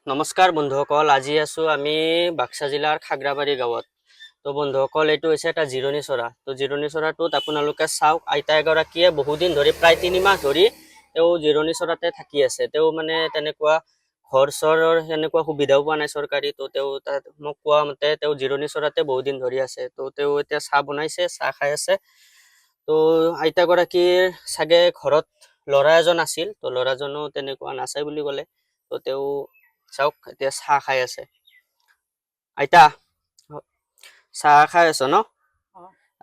নমস্কাৰ বন্ধুসকল, আজি আছো আমি বাক্সা জিলাৰ খাগ্ৰাবাৰী গাঁৱত। তো বন্ধুসকল, এইটো হৈছে এটা জিৰণি চৰা। তো জিৰণি চৰাটোত আপোনালোকে চাওক, আইতা এগৰাকীয়ে বহুদিন ধৰি প্ৰায় 3 মাহ ধৰি তেওঁ জিৰণি চৰাতে থাকি আছে। তেওঁ মানে তেনেকুৱা ঘৰ চৰৰ সেনেকুৱা সুবিধাও পোৱা নাই চৰকাৰী। তো তেওঁ তাত মোক কোৱা মতে তেওঁ জিৰণি চৰাতে বহুদিন ধৰি আছে। তো তেওঁ এতিয়া চাহ বনাইছে, চাহ খাই আছে। তো আইতাগৰাকীৰ চাগে ঘৰত ল'ৰা এজন আছিল, তো ল'ৰাজনো তেনেকুৱা নাচাই বুলি ক'লে। তো তেওঁ চাওক এতিয়া চাহ খাই আছে। আইতা, চাহ খাই আছ ন?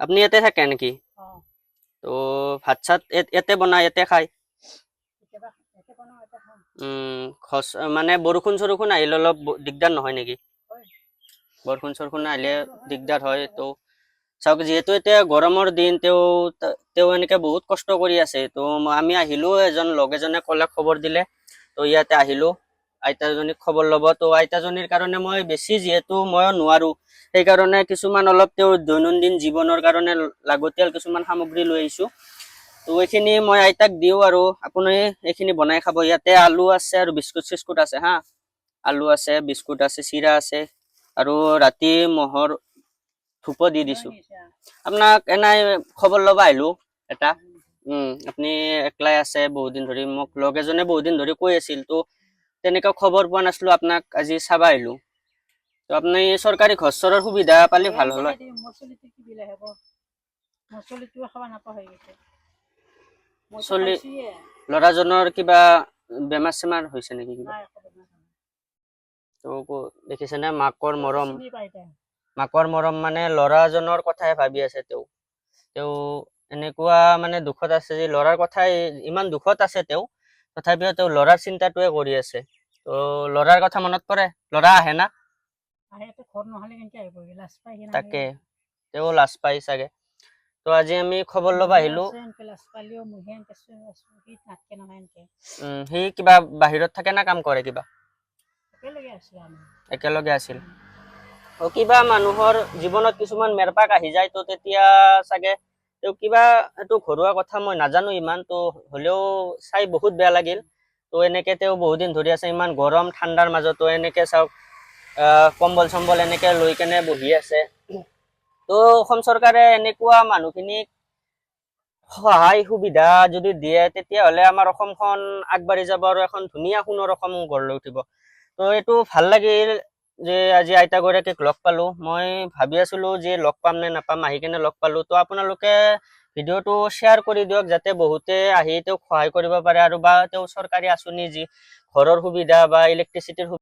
আপুনি ইয়াতে থাকে নেকি? তো ভাত চাত ইয়াতে বনাই ইয়াতে খাই? মানে বৰষুণ চৰষুণ আহিলে অলপ দিগদাৰ নহয় নেকি? বৰষুণ চৰষুণ আহিলে দিগদাৰ হয়। তো চাওক, যিহেতু এতিয়া গৰমৰ দিন, তেওঁ এনেকে বহুত কষ্ট কৰি আছে। তো আমি আহিলো, লগ এজনে ক'লে, খবৰ দিলে। তো ইয়াতে আহিলো আইতাজনীক খবৰ ল'ব। তো আইতাজনীৰ কাৰণে মই বেছি, যিহেতু ময়ো নোৱাৰো, সেইকাৰণে কিছুমান অলপ তেওঁৰ দৈনন্দিন জীৱনৰ কাৰণে লাগতিয়াল কিছুমান সামগ্ৰী লৈ আহিছো। তো এইখিনি মই আইতাক দিওঁ আৰু আপুনি এইখিনি বনাই খাব। ইয়াতে আলু আছে আৰু বিস্কুট চিস্কুট আছে হা। আলু আছে, বিস্কুট আছে, চিৰা আছে, আৰু ৰাতি মহৰ ধূপ দি দিছো। আপোনাক এনাই খবৰ ল'ব আহিলো এটা। আপুনি একলাই আছে বহুত দিন ধৰি, মোক লগ এজনে বহুত দিন ধৰি কৈ আছিল। তো তেনেকুৱা খবৰ পোৱা নাছিলো, আপোনাক আজি চাব আহিলো। তো আপুনি চৰকাৰী ঘৰ চৰৰ সুবিধা পালে ভাল হ'ল। ল'ৰাজনৰ কিবা বেমাৰ চেমাৰ হৈছে নেকি? কিবা তো দেখিছেনে, মাকৰ মৰম। মাকৰ মৰম মানে ল'ৰাজনৰ কথাই ভাবি আছে তেওঁ এনেকুৱা মানে দুখত আছে যে ল'ৰাৰ কথাই ইমান দুখত আছে তেওঁ, তথাপিও তেওঁ ল'ৰাৰ চিন্তাটোৱে কৰি আছে। তো ল'ৰাৰ কথা মনত পৰে। ল'ৰা আহে না? তাকে তেওঁ লাজ পাই চাগে। তো আজি আমি খবৰ ল'ব আহিলো। সি কিবা বাহিৰত থাকে না কাম কৰে? কিবা একেলগে আছিল। কিবা মানুহৰ জীৱনত কিছুমান মেৰপাক আহি যায়, তো তেতিয়া চাগে তেওঁ কিবা, এইটো ঘৰুৱা কথা মই নাজানো ইমান, তো হ'লেও চাই বহুত বেয়া লাগিল। তো এনেকে তেওঁ বহুত দিন ধৰি আছে, ইমান গৰম ঠাণ্ডাৰ মাজতো এনেকে চাওক, কম্বল চম্বল এনেকে লৈ কেনে বহি আছে। তো অসম চৰকাৰে এনেকুৱা মানুহখিনিক সহায় সুবিধা যদি দিয়ে, তেতিয়াহ'লে আমাৰ অসমখন আগবাঢ়ি যাব আৰু এখন ধুনীয়া সোণৰ অসম গঢ় লৈ উঠিব। তো এইটো ভাল লাগিল যে আজি আইতাগৰাকীক লগ পালো। মই ভাবি আছিলো যে লগ পাম নে নাপাম, আহি কেনে লগ পালো। তো আপোনালোকে ভিডিঅ'টো শ্বেয়াৰ কৰি দিয়ক, যাতে বহুতে আহি তেওঁক সহায় কৰিব পাৰে, আৰু বা তেওঁ চৰকাৰী আঁচনি যি ঘৰৰ সুবিধা বা ইলেক্ট্ৰিচিটিৰ